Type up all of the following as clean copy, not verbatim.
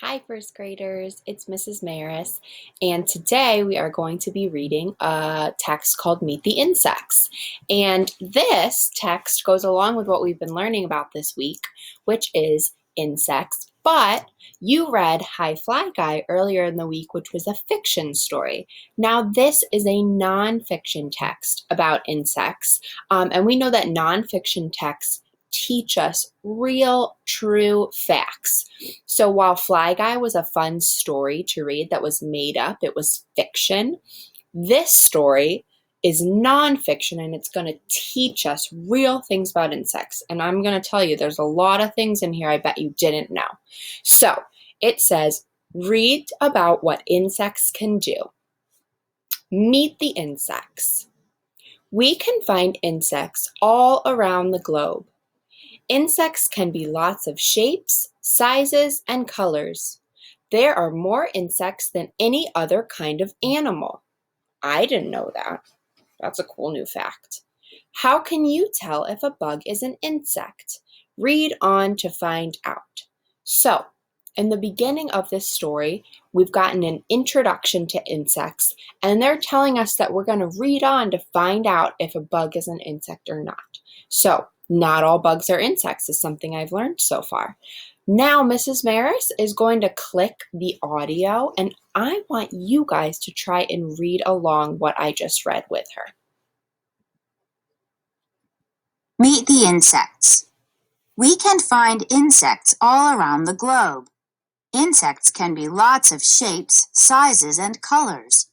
Hi, first graders. It's Mrs. Maris, and today we are going to be reading a text called Meet the Insects. And this text goes along with what we've been learning about this week, which is insects. But you read Hi Fly Guy earlier in the week, which was a fiction story. Now, this is a nonfiction text about insects, and we know that nonfiction texts teach us real, true facts. So while Fly Guy was a fun story to read that was made up, it was fiction, this story is nonfiction and it's going to teach us real things about insects. And I'm going to tell you, there's a lot of things in here I bet you didn't know. So it says, read about what insects can do. Meet the insects. We can find insects all around the globe. Insects can be lots of shapes, sizes, and colors. There are more insects than any other kind of animal. I didn't know that. That's a cool new fact. How can you tell if a bug is an insect? Read on to find out. So, in the beginning of this story, we've gotten an introduction to insects, and they're telling us that we're going to read on to find out if a bug is an insect or not. So, not all bugs are insects is something I've learned so far. Now, Mrs. Maris is going to click the audio, and I want you guys to try and read along what I just read with her. Meet the insects. We can find insects all around the globe. Insects can be lots of shapes, sizes, and colors.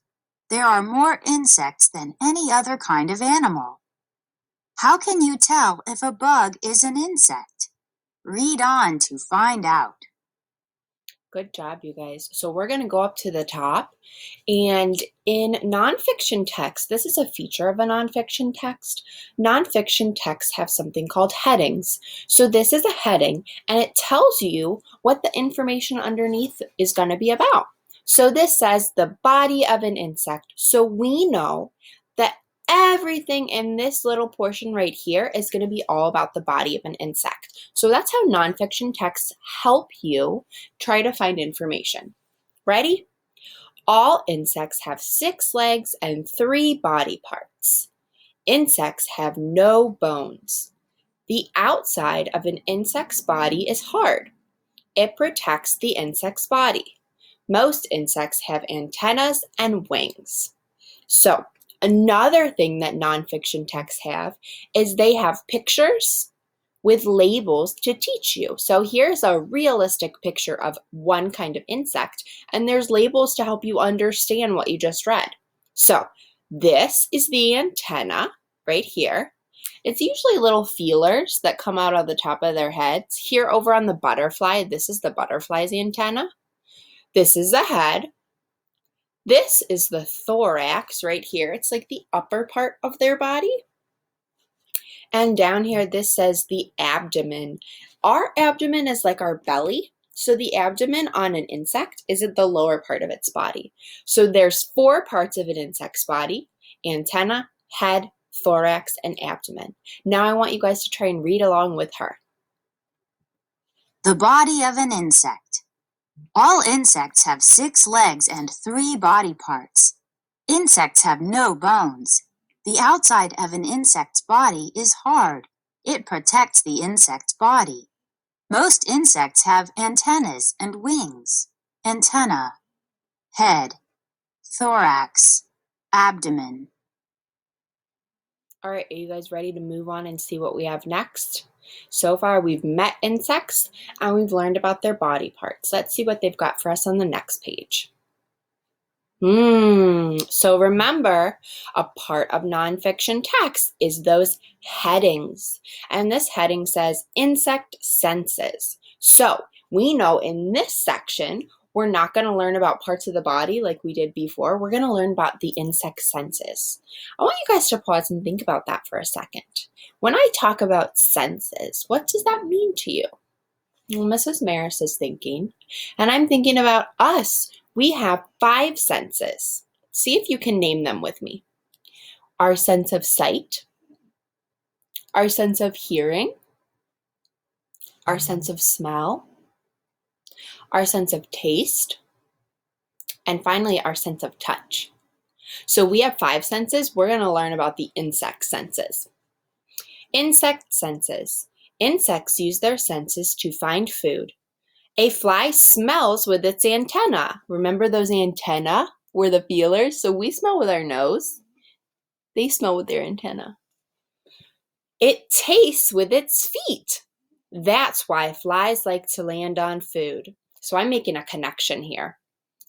There are more insects than any other kind of animal. How can you tell if a bug is an insect? Read on to find out. Good job, you guys. So we're going to go up to the top. And in nonfiction text, this is a feature of a nonfiction text. Nonfiction texts have something called headings. So this is a heading, and it tells you what the information underneath is going to be about. So this says the body of an insect. So we know that everything in this little portion right here is going to be all about the body of an insect. So that's how nonfiction texts help you try to find information. Ready? All insects have 6 legs and 3 body parts. Insects have no bones. The outside of an insect's body is hard. It protects the insect's body. Most insects have antennas and wings. So, another thing that nonfiction texts have is they have pictures with labels to teach you. So here's a realistic picture of one kind of insect, and there's labels to help you understand what you just read. So this is the antenna right here. It's usually little feelers that come out of the top of their heads. Here over on the butterfly, this is the butterfly's antenna. This is the head. This is the thorax right here. It's like the upper part of their body. And down here, this says the abdomen. Our abdomen is like our belly. So the abdomen on an insect is at the lower part of its body. So there's 4 parts of an insect's body: antenna, head, thorax, and abdomen. Now I want you guys to try and read along with her. The body of an insect. All insects have 6 legs and 3 body parts. Insects have no bones. The outside of an insect's body is hard. It protects the insect's body. Most insects have antennas and wings. Antenna, head, thorax, abdomen. All right, are you guys ready to move on and see what we have next? So far, we've met insects and we've learned about their body parts. Let's see what they've got for us on the next page. So remember, a part of nonfiction text is those headings. And this heading says insect senses. So we know in this section, we're not going to learn about parts of the body like we did before. We're going to learn about the insect senses. I want you guys to pause and think about that for a second. When I talk about senses, what does that mean to you? Well, Mrs. Maris is thinking, and I'm thinking about us. We have 5 senses. See if you can name them with me. Our sense of sight, our sense of hearing, our sense of smell, our sense of taste, and finally our sense of touch. So we have 5 senses. We're going to learn about the insect senses. Insect senses. Insects use their senses to find food. A fly smells with its antenna. Remember those antennae were the feelers? So we smell with our nose. They smell with their antenna. It tastes with its feet. That's why flies like to land on food. So I'm making a connection here.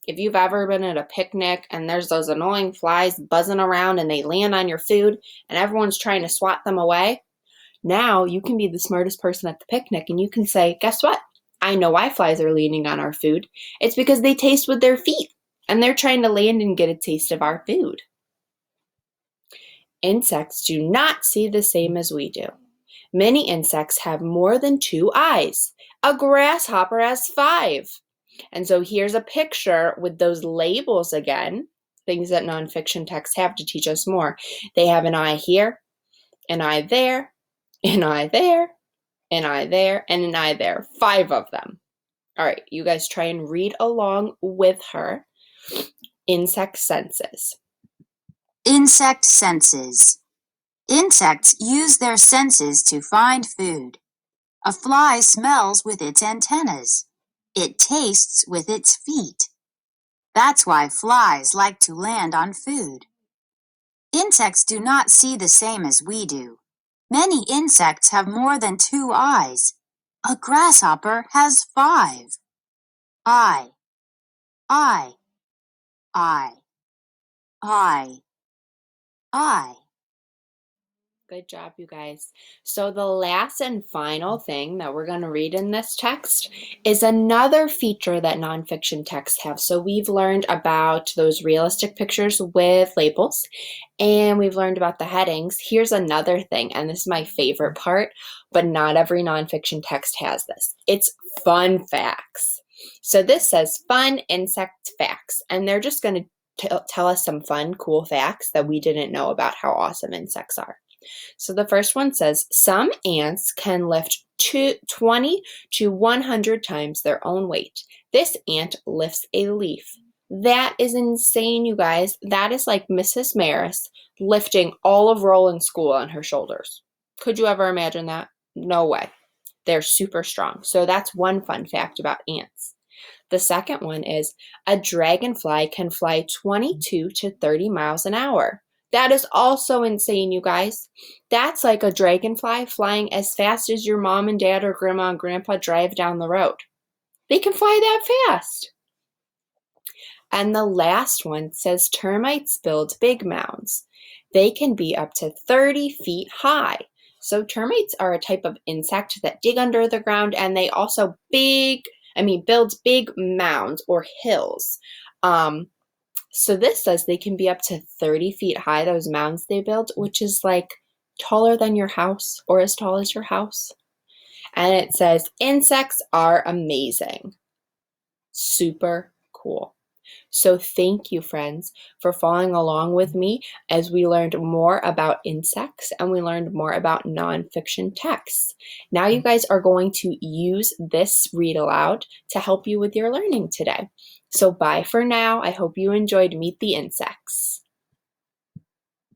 If you've ever been at a picnic and there's those annoying flies buzzing around and they land on your food and everyone's trying to swat them away, now you can be the smartest person at the picnic and you can say, guess what? I know why flies are landing on our food. It's because they taste with their feet and they're trying to land and get a taste of our food. Insects do not see the same as we do. Many insects have more than 2 eyes. A grasshopper has 5. And so here's a picture with those labels again, things that nonfiction texts have to teach us more. They have an eye here, an eye there, an eye there, an eye there, and an eye there. 5 of them. All right, you guys try and read along with her. Insect senses. Insect senses. Insects use their senses to find food. A fly smells with its antennas. It tastes with its feet. That's why flies like to land on food. Insects do not see the same as we do. Many insects have more than 2 eyes. A grasshopper has 5. Eye, eye, eye, eye, eye. Good job, you guys. So the last and final thing that we're going to read in this text is another feature that nonfiction texts have. So we've learned about those realistic pictures with labels, and we've learned about the headings. Here's another thing, and this is my favorite part, but not every nonfiction text has this. It's fun facts. So this says fun insect facts, and they're just going to tell us some fun, cool facts that we didn't know about how awesome insects are. So the first one says, some ants can lift 20 to 100 times their own weight. This ant lifts a leaf. That is insane, you guys. That is like Mrs. Maris lifting all of Roland School on her shoulders. Could you ever imagine that? No way. They're super strong. So that's one fun fact about ants. The second one is a dragonfly can fly 22 to 30 miles an hour. That is also insane, you guys. That's like a dragonfly flying as fast as your mom and dad or grandma and grandpa drive down the road. They can fly that fast. And the last one says termites build big mounds. They can be up to 30 feet high. So termites are a type of insect that dig under the ground, and they also build big mounds or hills. So this says they can be up to 30 feet high, those mounds they build, which is like taller than your house or as tall as your house. And it says insects are amazing. Super cool. So thank you, friends, for following along with me as we learned more about insects and we learned more about nonfiction texts. Now you guys are going to use this read aloud to help you with your learning today. So bye for now. I hope you enjoyed Meet the Insects.